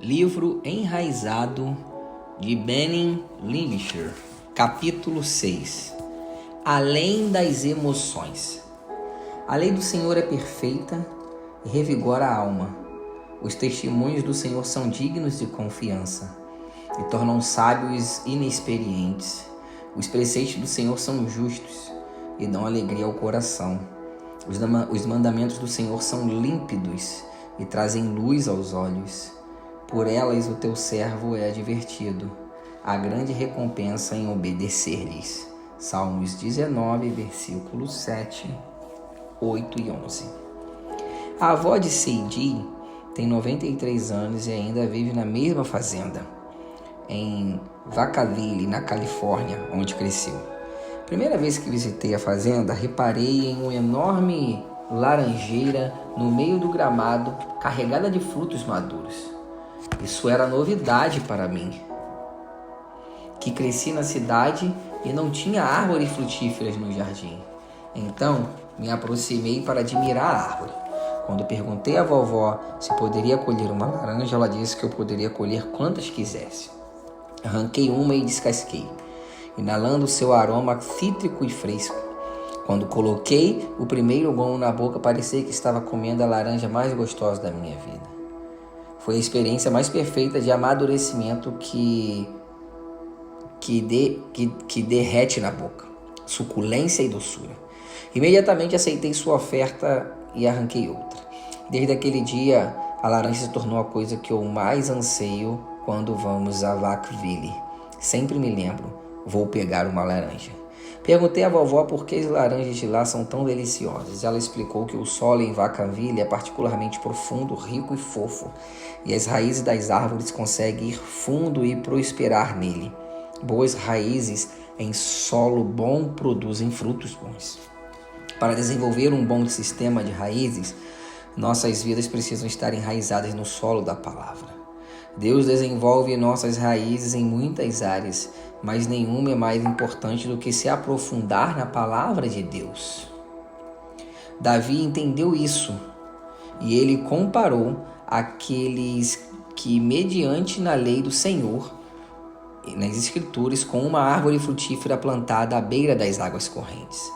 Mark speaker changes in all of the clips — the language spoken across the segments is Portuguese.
Speaker 1: Livro Enraizado, de Benning Liebscher, capítulo 6. Além das emoções. A lei do Senhor é perfeita e revigora a alma. Os testemunhos do Senhor são dignos de confiança e tornam sábios inexperientes. Os preceitos do Senhor são justos e dão alegria ao coração. Os mandamentos do Senhor são límpidos e trazem luz aos olhos. Por elas o teu servo é advertido. Há grande recompensa em obedecer-lhes. Salmos 19, versículos 7, 8 e 11. A avó de Sadie tem 93 anos e ainda vive na mesma fazenda, em Vacaville, na Califórnia, onde cresceu. Primeira vez que visitei a fazenda, reparei em uma enorme laranjeira no meio do gramado, carregada de frutos maduros. Isso era novidade para mim, que cresci na cidade e não tinha árvores frutíferas no jardim. Então, me aproximei para admirar a árvore. Quando perguntei à vovó se poderia colher uma laranja, ela disse que eu poderia colher quantas quisesse. Arranquei uma e descasquei, inalando seu aroma cítrico e fresco. Quando coloquei o primeiro gomo na boca, parecia que estava comendo a laranja mais gostosa da minha vida. Foi a experiência mais perfeita de amadurecimento que derrete na boca, suculência e doçura. Imediatamente aceitei sua oferta e arranquei outra. Desde aquele dia, a laranja se tornou a coisa que eu mais anseio quando vamos a Vacaville. Sempre me lembro, vou pegar uma laranja. Perguntei à vovó por que as laranjas de lá são tão deliciosas. Ela explicou que o solo em Vacaville é particularmente profundo, rico e fofo, e as raízes das árvores conseguem ir fundo e prosperar nele. Boas raízes em solo bom produzem frutos bons. Para desenvolver um bom sistema de raízes, nossas vidas precisam estar enraizadas no solo da palavra. Deus desenvolve nossas raízes em muitas áreas, mas nenhuma é mais importante do que se aprofundar na palavra de Deus. Davi entendeu isso e ele comparou aqueles que, mediante na lei do Senhor, nas Escrituras, com uma árvore frutífera plantada à beira das águas correntes.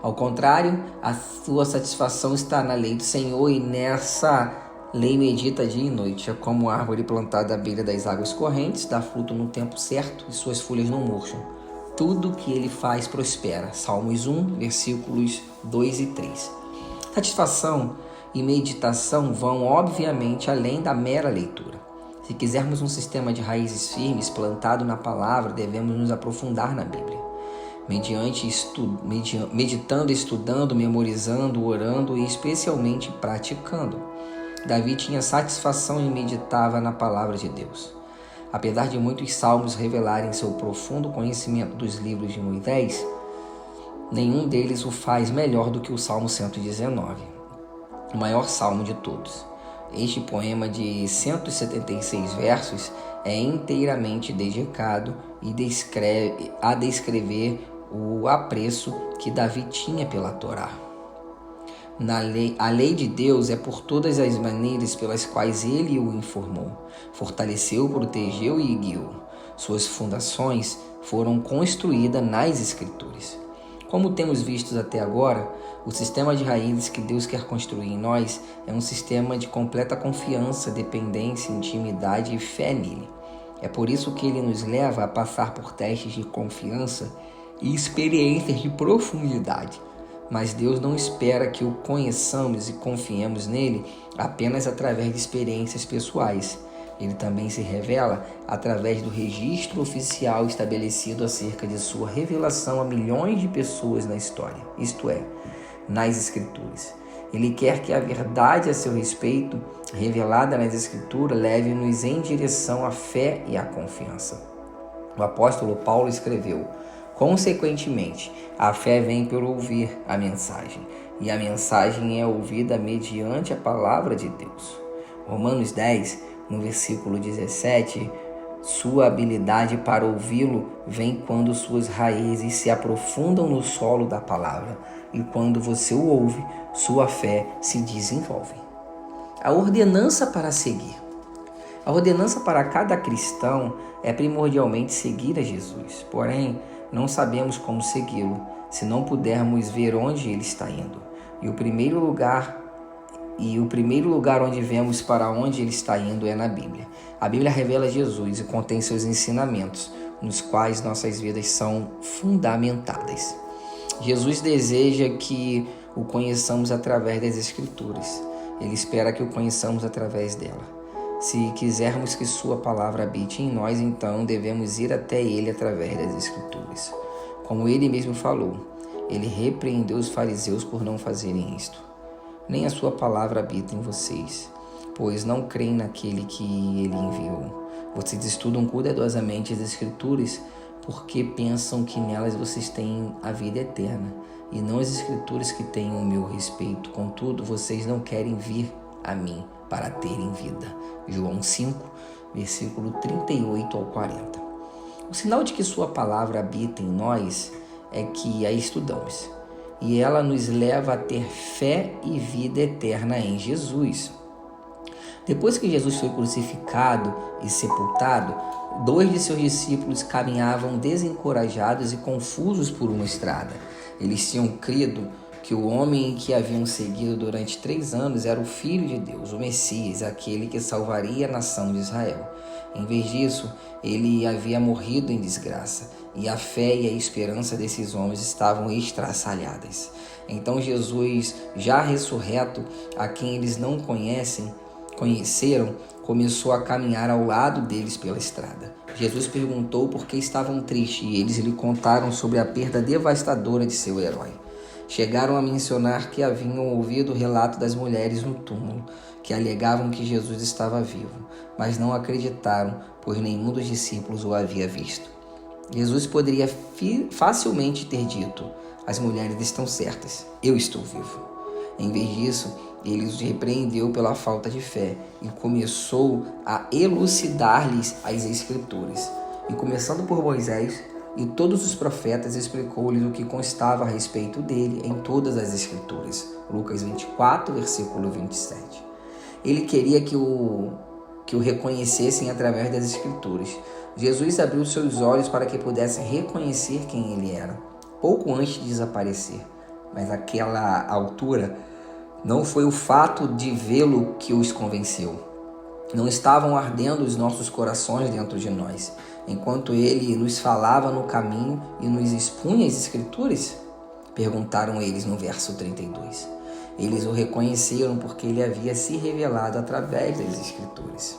Speaker 1: Ao contrário, a sua satisfação está na lei do Senhor e nessa lei medita dia e noite. É como árvore plantada à beira das águas correntes, dá fruto no tempo certo e suas folhas não murcham. Tudo que ele faz prospera. Salmos 1, versículos 2 e 3. Satisfação e meditação vão, obviamente, além da mera leitura. Se quisermos um sistema de raízes firmes plantado na palavra, devemos nos aprofundar na Bíblia. Meditando, estudando, memorizando, orando e especialmente praticando. Davi tinha satisfação e meditava na palavra de Deus. Apesar de muitos salmos revelarem seu profundo conhecimento dos livros de Moisés, nenhum deles o faz melhor do que o Salmo 119, o maior salmo de todos. Este poema de 176 versos é inteiramente dedicado a descrever o apreço que Davi tinha pela Torá. A lei de Deus é por todas as maneiras pelas quais ele o informou, fortaleceu, protegeu e guiou. Suas fundações foram construídas nas Escrituras. Como temos visto até agora, o sistema de raízes que Deus quer construir em nós é um sistema de completa confiança, dependência, intimidade e fé nele. É por isso que ele nos leva a passar por testes de confiança e experiências de profundidade. Mas Deus não espera que o conheçamos e confiemos nele apenas através de experiências pessoais. Ele também se revela através do registro oficial estabelecido acerca de sua revelação a milhões de pessoas na história, isto é, nas Escrituras. Ele quer que a verdade a seu respeito, revelada nas Escrituras, leve-nos em direção à fé e à confiança. O apóstolo Paulo escreveu: consequentemente, a fé vem por ouvir a mensagem, e a mensagem é ouvida mediante a palavra de Deus. Romanos 10, no versículo 17, sua habilidade para ouvi-lo vem quando suas raízes se aprofundam no solo da palavra, e quando você o ouve, sua fé se desenvolve. A ordenança para seguir. A ordenança para cada cristão é primordialmente seguir a Jesus, porém, não sabemos como segui-lo se não pudermos ver onde ele está indo. E o primeiro lugar onde vemos para onde ele está indo é na Bíblia. A Bíblia revela Jesus e contém seus ensinamentos, nos quais nossas vidas são fundamentadas. Jesus deseja que o conheçamos através das Escrituras. Ele espera que o conheçamos através dela. Se quisermos que sua palavra habite em nós, então devemos ir até ele através das Escrituras. Como ele mesmo falou, ele repreendeu os fariseus por não fazerem isto. Nem a sua palavra habita em vocês, pois não creem naquele que ele enviou. Vocês estudam cuidadosamente as Escrituras porque pensam que nelas vocês têm a vida eterna, e não as Escrituras que têm o meu respeito. Contudo, vocês não querem vir a mim para terem vida. João 5, versículo 38 ao 40. O sinal de que sua palavra habita em nós é que a estudamos, e ela nos leva a ter fé e vida eterna em Jesus. Depois que Jesus foi crucificado e sepultado, 2 de seus discípulos caminhavam desencorajados e confusos por uma estrada. Eles tinham crido que o homem que haviam seguido durante 3 anos era o Filho de Deus, o Messias, aquele que salvaria a nação de Israel. Em vez disso, ele havia morrido em desgraça, e a fé e a esperança desses homens estavam estraçalhadas. Então Jesus, já ressurreto, a quem eles não conheceram, começou a caminhar ao lado deles pela estrada. Jesus perguntou por que estavam tristes, e eles lhe contaram sobre a perda devastadora de seu herói. Chegaram a mencionar que haviam ouvido o relato das mulheres no túmulo, que alegavam que Jesus estava vivo, mas não acreditaram, pois nenhum dos discípulos o havia visto. Jesus poderia facilmente ter dito: as mulheres estão certas, eu estou vivo. Em vez disso, ele os repreendeu pela falta de fé e começou a elucidar-lhes as Escrituras. E começando por Moisés e todos os profetas, explicou-lhes o que constava a respeito dele em todas as Escrituras. Lucas 24, versículo 27. Ele queria que o reconhecessem através das Escrituras. Jesus abriu seus olhos para que pudessem reconhecer quem ele era, pouco antes de desaparecer. Mas naquela altura, não foi o fato de vê-lo que os convenceu. Não estavam ardendo os nossos corações dentro de nós, enquanto ele nos falava no caminho e nos expunha as Escrituras? Perguntaram eles no verso 32. Eles o reconheceram porque ele havia se revelado através das Escrituras.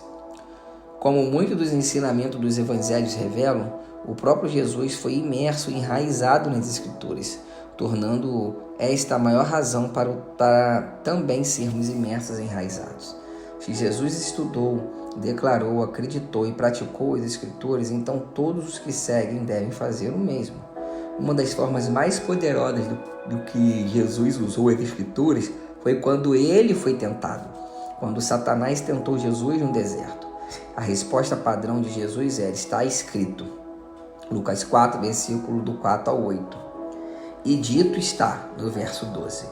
Speaker 1: Como muitos dos ensinamentos dos evangelhos revelam, o próprio Jesus foi imerso e enraizado nas Escrituras, tornando esta a maior razão para também sermos imersos e enraizados. Se Jesus estudou, declarou, acreditou e praticou as Escrituras, então todos os que seguem devem fazer o mesmo. Uma das formas mais poderosas do que Jesus usou as Escrituras foi quando ele foi tentado, quando Satanás tentou Jesus no deserto. A resposta padrão de Jesus era: está escrito. Lucas 4, versículo do 4 ao 8. E dito está, no verso 12.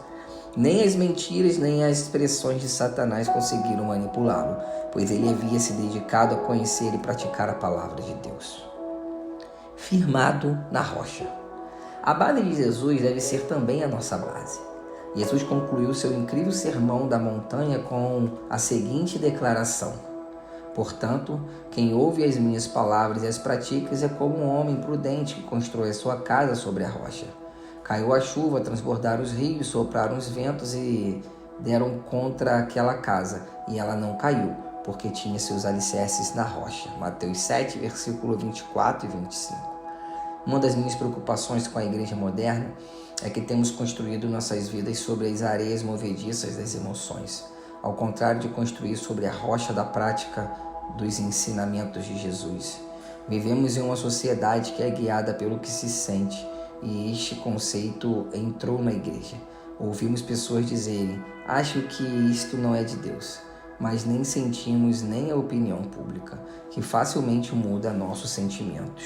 Speaker 1: Nem as mentiras nem as expressões de Satanás conseguiram manipulá-lo, pois ele havia se dedicado a conhecer e praticar a palavra de Deus. Firmado na rocha. A base de Jesus deve ser também a nossa base. Jesus concluiu seu incrível sermão da montanha com a seguinte declaração: portanto, quem ouve as minhas palavras e as pratica é como um homem prudente que constrói a sua casa sobre a rocha. Caiu a chuva, transbordaram os rios, sopraram os ventos e deram contra aquela casa, e ela não caiu, porque tinha seus alicerces na rocha. Mateus 7, versículo 24 e 25. Uma das minhas preocupações com a igreja moderna é que temos construído nossas vidas sobre as areias movediças das emoções, ao contrário de construir sobre a rocha da prática dos ensinamentos de Jesus. Vivemos em uma sociedade que é guiada pelo que se sente, e este conceito entrou na igreja. Ouvimos pessoas dizerem: acho que isto não é de Deus, mas nem sentimos nem a opinião pública, que facilmente muda nossos sentimentos,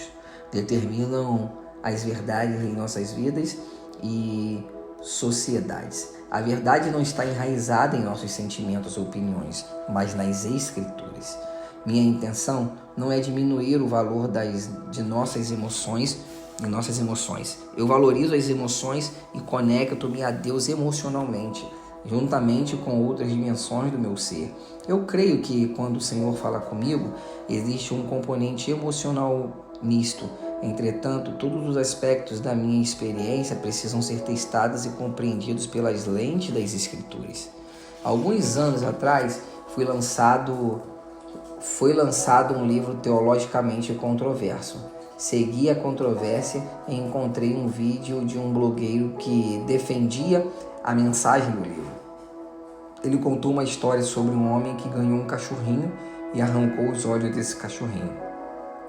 Speaker 1: determinam as verdades em nossas vidas e sociedades. A verdade não está enraizada em nossos sentimentos ou opiniões, mas nas Escrituras. Minha intenção não é diminuir o valor de nossas emoções. Eu valorizo as emoções e conecto-me a Deus emocionalmente, juntamente com outras dimensões do meu ser. Eu creio que quando o Senhor fala comigo, existe um componente emocional misto. Entretanto, todos os aspectos da minha experiência precisam ser testados e compreendidos pelas lentes das Escrituras. Alguns anos atrás, foi lançado um livro teologicamente controverso. Segui a controvérsia e encontrei um vídeo de um blogueiro que defendia a mensagem do livro. Ele contou uma história sobre um homem que ganhou um cachorrinho e arrancou os olhos desse cachorrinho.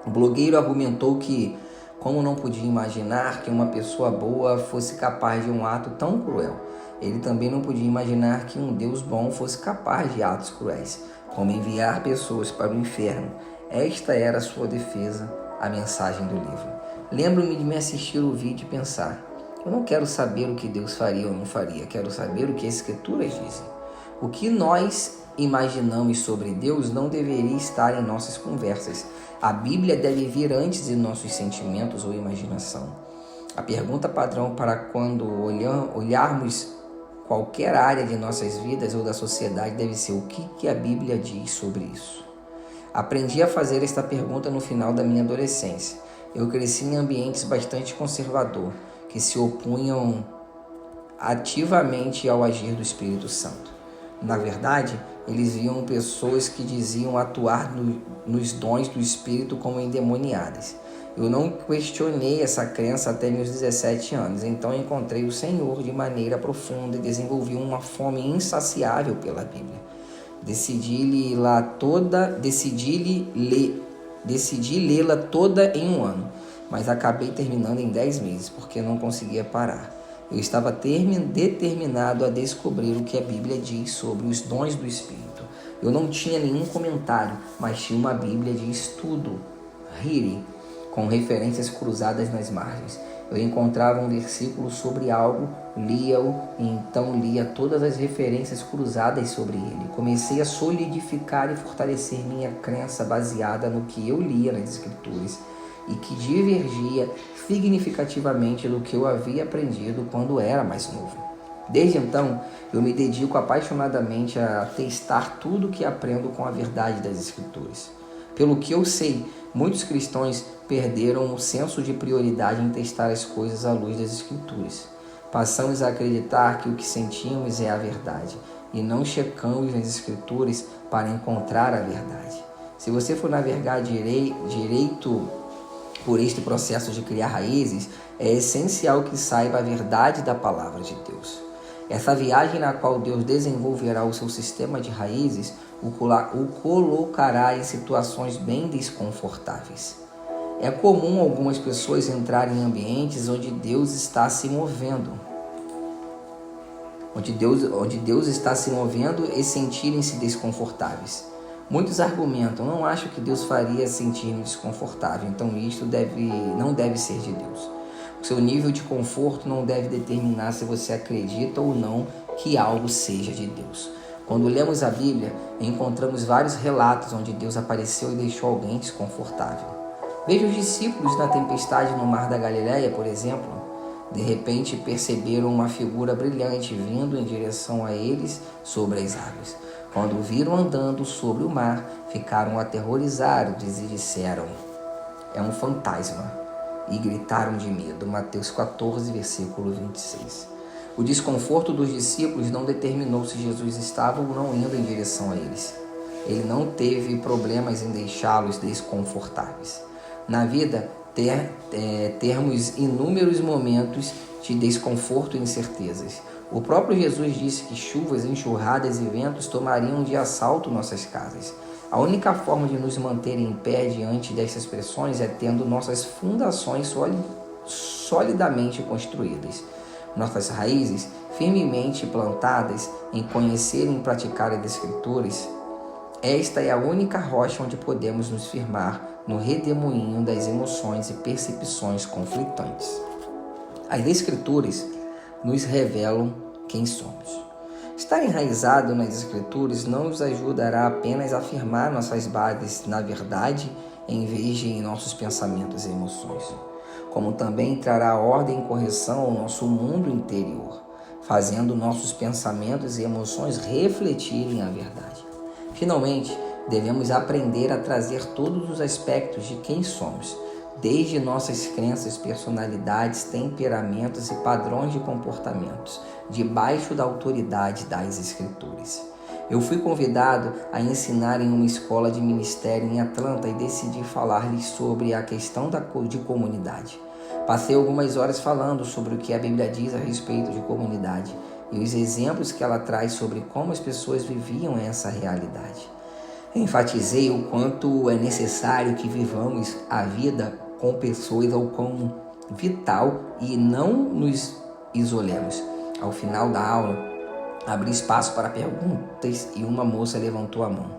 Speaker 1: O blogueiro argumentou que, como não podia imaginar que uma pessoa boa fosse capaz de um ato tão cruel, ele também não podia imaginar que um Deus bom fosse capaz de atos cruéis, como enviar pessoas para o inferno. Esta era a sua defesa, a mensagem do livro. Lembro-me de me assistir o vídeo e pensar: eu não quero saber o que Deus faria ou não faria, quero saber o que as Escrituras dizem. O que nós imaginamos sobre Deus não deveria estar em nossas conversas. A Bíblia deve vir antes de nossos sentimentos ou imaginação. A pergunta padrão para quando olharmos qualquer área de nossas vidas ou da sociedade deve ser: o que a Bíblia diz sobre isso? Aprendi a fazer esta pergunta no final da minha adolescência. Eu cresci em ambientes bastante conservador, que se opunham ativamente ao agir do Espírito Santo. Na verdade, eles viam pessoas que diziam atuar nos dons do Espírito como endemoniadas. Eu não questionei essa crença até meus 17 anos, então encontrei o Senhor de maneira profunda e desenvolvi uma fome insaciável pela Bíblia. Decidi lê-la toda em um ano, mas acabei terminando em 10 meses, porque não conseguia parar. Eu estava determinado a descobrir o que a Bíblia diz sobre os dons do Espírito. Eu não tinha nenhum comentário, mas tinha uma Bíblia de estudo, Hiri, com referências cruzadas nas margens. Eu encontrava um versículo sobre algo, lia-o e então lia todas as referências cruzadas sobre ele. Comecei a solidificar e fortalecer minha crença baseada no que eu lia nas Escrituras e que divergia significativamente do que eu havia aprendido quando era mais novo. Desde então, eu me dedico apaixonadamente a testar tudo o que aprendo com a verdade das Escrituras. Pelo que eu sei, muitos cristãos perderam o senso de prioridade em testar as coisas à luz das Escrituras. Passamos a acreditar que o que sentimos é a verdade e não checamos nas Escrituras para encontrar a verdade. Se você for navegar direito por este processo de criar raízes, é essencial que saiba a verdade da palavra de Deus. Essa viagem na qual Deus desenvolverá o seu sistema de raízes o colocará em situações bem desconfortáveis. É comum algumas pessoas entrarem em ambientes onde Deus está se movendo. Onde Deus está se movendo e sentirem-se desconfortáveis. Muitos argumentam: não acho que Deus faria sentir-me desconfortável, então isto não deve ser de Deus. O seu nível de conforto não deve determinar se você acredita ou não que algo seja de Deus. Quando lemos a Bíblia, encontramos vários relatos onde Deus apareceu e deixou alguém desconfortável. Veja os discípulos na tempestade no mar da Galileia, por exemplo. De repente perceberam uma figura brilhante vindo em direção a eles sobre as águas. Quando o viram andando sobre o mar, ficaram aterrorizados e disseram: é um fantasma, e gritaram de medo. Mateus 14, versículo 26. O desconforto dos discípulos não determinou se Jesus estava ou não indo em direção a eles. Ele não teve problemas em deixá-los desconfortáveis. Na vida, termos inúmeros momentos de desconforto e incertezas. O próprio Jesus disse que chuvas, enxurradas e ventos tomariam de assalto nossas casas. A única forma de nos manter em pé diante dessas pressões é tendo nossas fundações solidamente construídas. Nossas raízes firmemente plantadas em conhecer e em praticar as Escrituras. Esta é a única rocha onde podemos nos firmar no redemoinho das emoções e percepções conflitantes. As Escrituras nos revelam quem somos. Estar enraizado nas Escrituras não nos ajudará apenas a afirmar nossas bases na verdade, em vez de em nossos pensamentos e emoções, como também trará ordem e correção ao nosso mundo interior, fazendo nossos pensamentos e emoções refletirem a verdade. Finalmente, devemos aprender a trazer todos os aspectos de quem somos, desde nossas crenças, personalidades, temperamentos e padrões de comportamentos, debaixo da autoridade das Escrituras. Eu fui convidado a ensinar em uma escola de ministério em Atlanta e decidi falar-lhes sobre a questão de comunidade. Passei algumas horas falando sobre o que a Bíblia diz a respeito de comunidade e os exemplos que ela traz sobre como as pessoas viviam essa realidade. Enfatizei o quanto é necessário que vivamos a vida com pessoas ou como vital e não nos isolemos. Ao final da aula, abri espaço para perguntas e uma moça levantou a mão.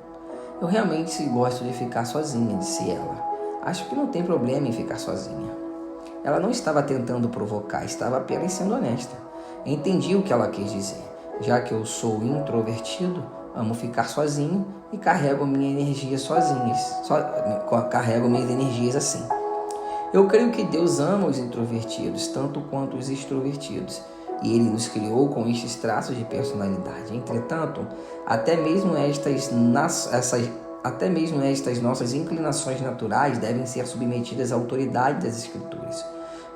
Speaker 1: Eu realmente gosto de ficar sozinha, disse ela. Acho que não tem problema em ficar sozinha. Ela não estava tentando provocar, estava apenas sendo honesta. Entendi o que ela quis dizer. Já que eu sou introvertido, amo ficar sozinho e carrego minha energia carrego minhas energias assim. Eu creio que Deus ama os introvertidos tanto quanto os extrovertidos, e Ele nos criou com estes traços de personalidade. Entretanto, até mesmo estas nossas inclinações naturais devem ser submetidas à autoridade das Escrituras.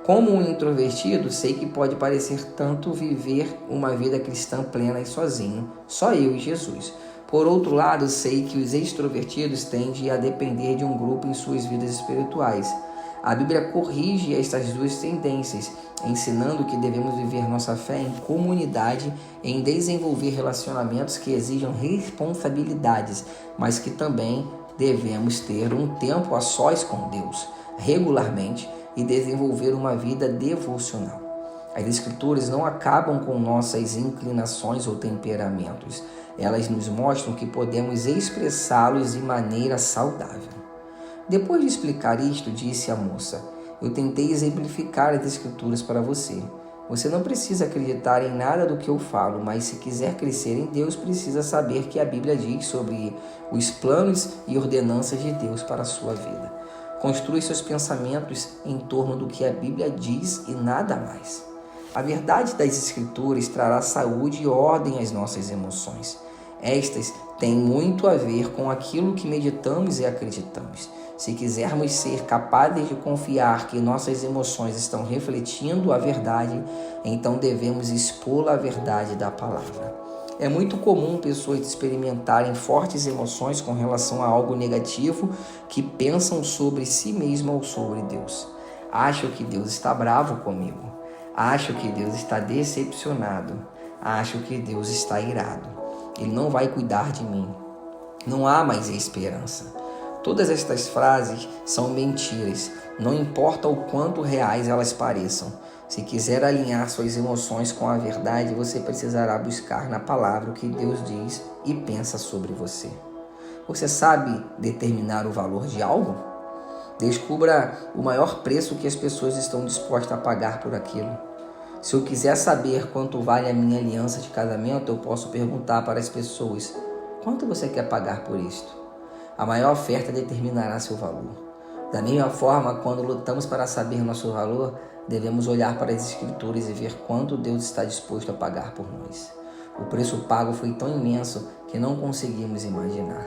Speaker 1: Como um introvertido, sei que pode parecer tanto viver uma vida cristã plena e sozinho, só eu e Jesus. Por outro lado, sei que os extrovertidos tendem a depender de um grupo em suas vidas espirituais. A Bíblia corrige estas duas tendências, ensinando que devemos viver nossa fé em comunidade, em desenvolver relacionamentos que exijam responsabilidades, mas que também devemos ter um tempo a sós com Deus, regularmente, e desenvolver uma vida devocional. As Escrituras não acabam com nossas inclinações ou temperamentos. Elas nos mostram que podemos expressá-los de maneira saudável. Depois de explicar isto, disse a moça, eu tentei exemplificar as Escrituras para você. Você não precisa acreditar em nada do que eu falo, mas se quiser crescer em Deus, precisa saber que a Bíblia diz sobre os planos e ordenanças de Deus para a sua vida. Construa seus pensamentos em torno do que a Bíblia diz e nada mais. A verdade das Escrituras trará saúde e ordem às nossas emoções. Estas têm muito a ver com aquilo que meditamos e acreditamos. Se quisermos ser capazes de confiar que nossas emoções estão refletindo a verdade, então devemos expor a verdade da palavra. É muito comum pessoas experimentarem fortes emoções com relação a algo negativo que pensam sobre si mesmo ou sobre Deus. Acho que Deus está bravo comigo. Acho que Deus está decepcionado. Acho que Deus está irado. Ele não vai cuidar de mim. Não há mais esperança. Todas estas frases são mentiras, não importa o quanto reais elas pareçam. Se quiser alinhar suas emoções com a verdade, você precisará buscar na palavra o que Deus diz e pensa sobre você. Você sabe determinar o valor de algo? Descubra o maior preço que as pessoas estão dispostas a pagar por aquilo. Se eu quiser saber quanto vale a minha aliança de casamento, eu posso perguntar para as pessoas: quanto você quer pagar por isto? A maior oferta determinará seu valor. Da mesma forma, quando lutamos para saber nosso valor, devemos olhar para as Escrituras e ver quanto Deus está disposto a pagar por nós. O preço pago foi tão imenso que não conseguimos imaginar.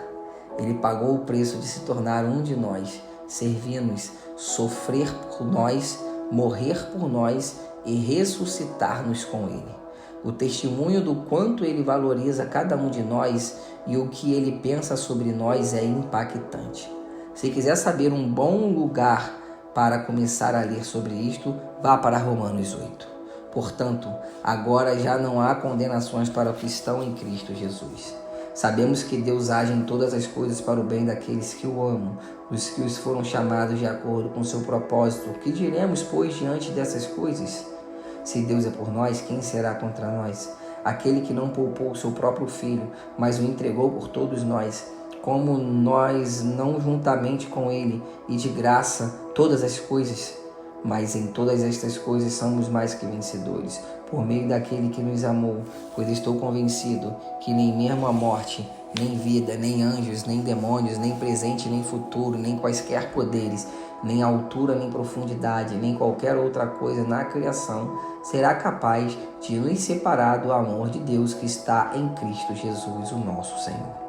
Speaker 1: Ele pagou o preço de se tornar um de nós, servir-nos, sofrer por nós, morrer por nós e ressuscitar-nos com Ele. O testemunho do quanto Ele valoriza cada um de nós e o que Ele pensa sobre nós é impactante. Se quiser saber um bom lugar para começar a ler sobre isto, vá para Romanos 8. Portanto, agora já não há condenações para os que estão em Cristo Jesus. Sabemos que Deus age em todas as coisas para o bem daqueles que o amam, os que os foram chamados de acordo com seu propósito. Que diremos, pois, diante dessas coisas? Se Deus é por nós, quem será contra nós? Aquele que não poupou o seu próprio filho, mas o entregou por todos nós, como nós não juntamente com ele e de graça todas as coisas Mas em todas estas coisas somos mais que vencedores, por meio daquele que nos amou, pois estou convencido que nem mesmo a morte, nem vida, nem anjos, nem demônios, nem presente, nem futuro, nem quaisquer poderes, nem altura, nem profundidade, nem qualquer outra coisa na criação será capaz de nos separar do amor de Deus que está em Cristo Jesus, o nosso Senhor.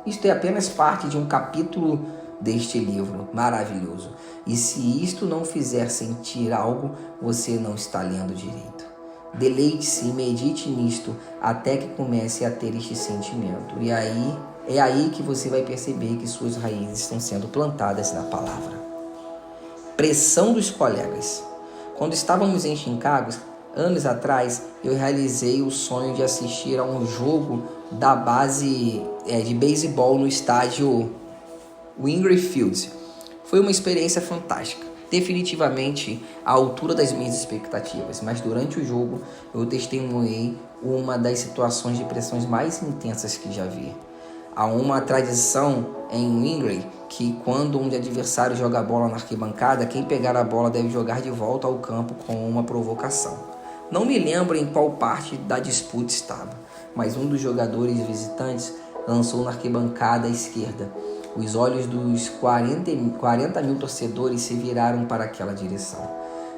Speaker 1: Isto é apenas parte de um capítulo deste livro maravilhoso. E se isto não fizer sentir algo, você não está lendo direito. Deleite-se e medite nisto até que comece a ter este sentimento. E aí é aí que você vai perceber que suas raízes estão sendo plantadas na palavra. Pressão dos colegas. Quando estávamos em Chicago, anos atrás, eu realizei o sonho de assistir a um jogo da base de beisebol no estádio Wrigley Field. Foi uma experiência fantástica, definitivamente à altura das minhas expectativas, mas durante o jogo eu testemunhei uma das situações de pressões mais intensas que já vi. Há uma tradição em Wrigley que quando um adversário joga a bola na arquibancada, quem pegar a bola deve jogar de volta ao campo com uma provocação. Não me lembro em qual parte da disputa estava, mas um dos jogadores visitantes lançou na arquibancada à esquerda. Os olhos dos 40 mil torcedores se viraram para aquela direção.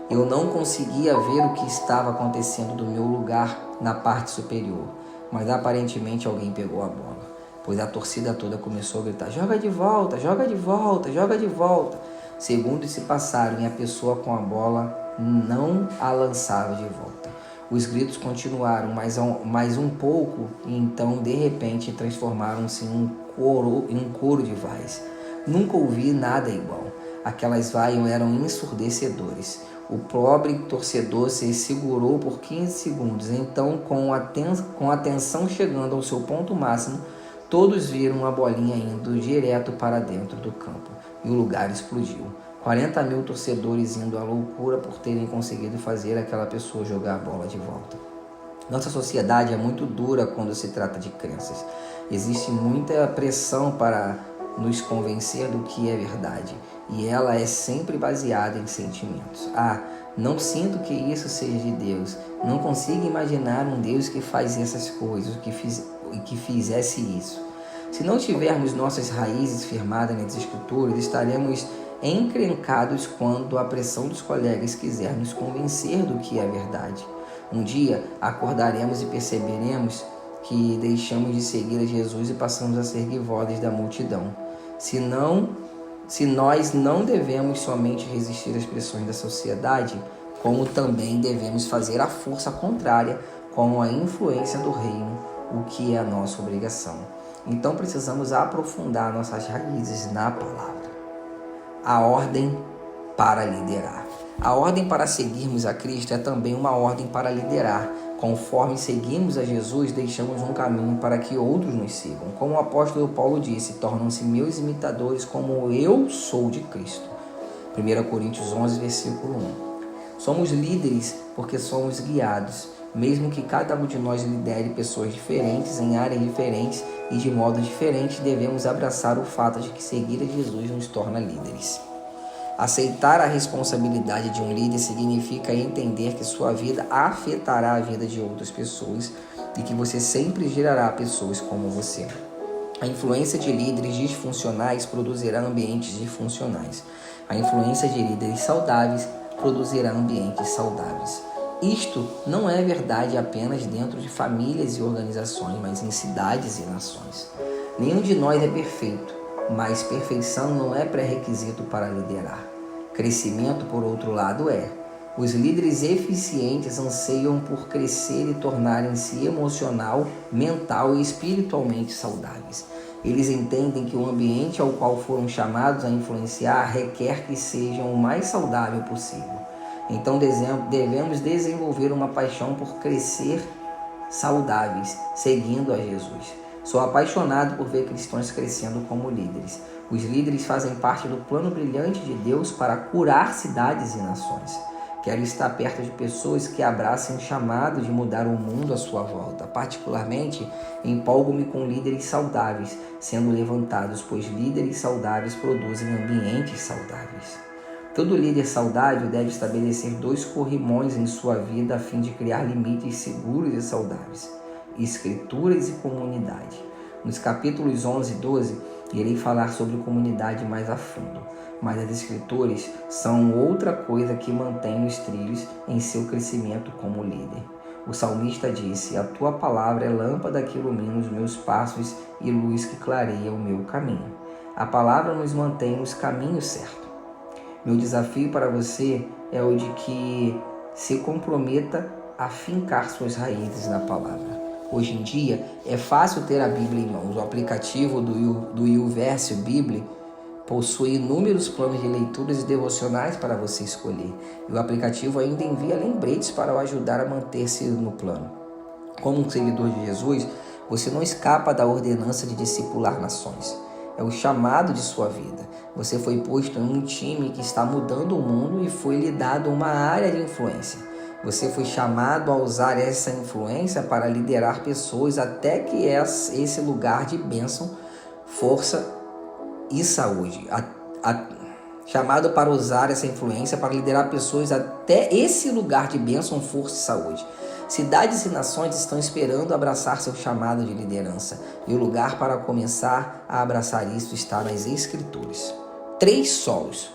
Speaker 1: Eu não conseguia ver o que estava acontecendo do meu lugar na parte superior, mas aparentemente alguém pegou a bola, pois a torcida toda começou a gritar: joga de volta, joga de volta, joga de volta. Segundos se passaram e a pessoa com a bola não a lançava de volta. Os gritos continuaram mais um pouco e então, de repente, transformaram-se em um coro de vaias. Nunca ouvi nada igual. Aquelas vaias eram ensurdecedores. O pobre torcedor se segurou por 15 segundos. Então, com a tensão chegando ao seu ponto máximo, todos viram uma bolinha indo direto para dentro do campo e o lugar explodiu. 40 mil torcedores indo à loucura por terem conseguido fazer aquela pessoa jogar a bola de volta. Nossa sociedade é muito dura quando se trata de crenças. Existe muita pressão para nos convencer do que é verdade, e ela é sempre baseada em sentimentos. Não sinto que isso seja de Deus. Não consigo imaginar um Deus que faz essas coisas, que fizesse isso. Se não tivermos nossas raízes firmadas nas Escrituras, estaremos encrencados quando a pressão dos colegas quiser nos convencer do que é verdade. Um dia acordaremos e perceberemos que deixamos de seguir a Jesus e passamos a seguir vozes da multidão. Se nós não devemos somente resistir às pressões da sociedade, como também devemos fazer a força contrária com a influência do reino, o que é a nossa obrigação. Então precisamos aprofundar nossas raízes na palavra. A ordem para liderar. A ordem para seguirmos a Cristo é também uma ordem para liderar. Conforme seguimos a Jesus, deixamos um caminho para que outros nos sigam. Como o apóstolo Paulo disse: tornam-se meus imitadores como eu sou de Cristo. 1 Coríntios 11, versículo 1. Somos líderes porque somos guiados. Mesmo que cada um de nós lidere pessoas diferentes, em áreas diferentes e de modo diferente, devemos abraçar o fato de que seguir a Jesus nos torna líderes. Aceitar a responsabilidade de um líder significa entender que sua vida afetará a vida de outras pessoas e que você sempre gerará pessoas como você. A influência de líderes disfuncionais produzirá ambientes disfuncionais. A influência de líderes saudáveis produzirá ambientes saudáveis. Isto não é verdade apenas dentro de famílias e organizações, mas em cidades e nações. Nenhum de nós é perfeito, mas perfeição não é pré-requisito para liderar. Crescimento, por outro lado, é. Os líderes eficientes anseiam por crescer e tornarem-se emocional, mental e espiritualmente saudáveis. Eles entendem que o ambiente ao qual foram chamados a influenciar requer que sejam o mais saudável possível. Então devemos desenvolver uma paixão por crescer saudáveis, seguindo a Jesus. Sou apaixonado por ver cristãos crescendo como líderes. Os líderes fazem parte do plano brilhante de Deus para curar cidades e nações. Quero estar perto de pessoas que abracem o chamado de mudar o mundo à sua volta. Particularmente, empolgo-me com líderes saudáveis sendo levantados, pois líderes saudáveis produzem ambientes saudáveis. Todo líder saudável deve estabelecer 2 corrimões em sua vida a fim de criar limites seguros e saudáveis: escrituras e comunidade. Nos capítulos 11 e 12, irei falar sobre comunidade mais a fundo, mas as escrituras são outra coisa que mantém os trilhos em seu crescimento como líder. O salmista disse: a tua palavra é lâmpada que ilumina os meus passos e luz que clareia o meu caminho. A palavra nos mantém nos caminhos certos. Meu desafio para você é o de que se comprometa a fincar suas raízes na palavra. Hoje em dia, é fácil ter a Bíblia em mãos. O aplicativo do YouVersion Bíblia possui inúmeros planos de leituras e devocionais para você escolher. E o aplicativo ainda envia lembretes para o ajudar a manter-se no plano. Como um seguidor de Jesus, você não escapa da ordenança de discipular nações. É o chamado de sua vida. Você foi posto em um time que está mudando o mundo e foi lhe dado uma área de influência. Você foi chamado a usar essa influência para liderar pessoas até que esse lugar de bênção, força e saúde. Chamado para usar essa influência para liderar pessoas até esse lugar de bênção, força e saúde. Cidades e nações estão esperando abraçar seu chamado de liderança. E o lugar para começar a abraçar isso está nas Escrituras. 3 solos.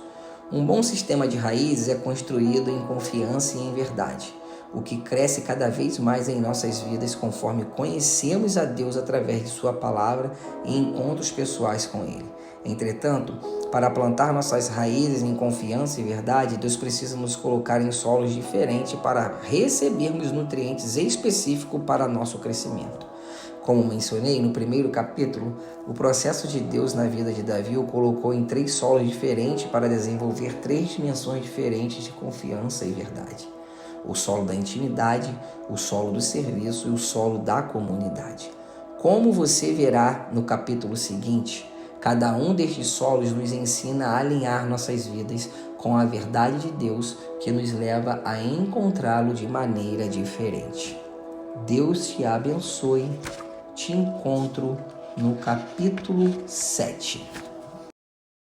Speaker 1: Um bom sistema de raízes é construído em confiança e em verdade, o que cresce cada vez mais em nossas vidas conforme conhecemos a Deus através de sua palavra e encontros pessoais com Ele. Entretanto, para plantar nossas raízes em confiança e verdade, Deus precisa nos colocar em solos diferentes para recebermos nutrientes específicos para nosso crescimento. Como mencionei no primeiro capítulo, o processo de Deus na vida de Davi o colocou em 3 solos diferentes para desenvolver 3 dimensões diferentes de confiança e verdade: o solo da intimidade, o solo do serviço e o solo da comunidade. Como você verá no capítulo seguinte, cada um destes solos nos ensina a alinhar nossas vidas com a verdade de Deus, que nos leva a encontrá-lo de maneira diferente. Deus te abençoe. Te encontro no capítulo 7.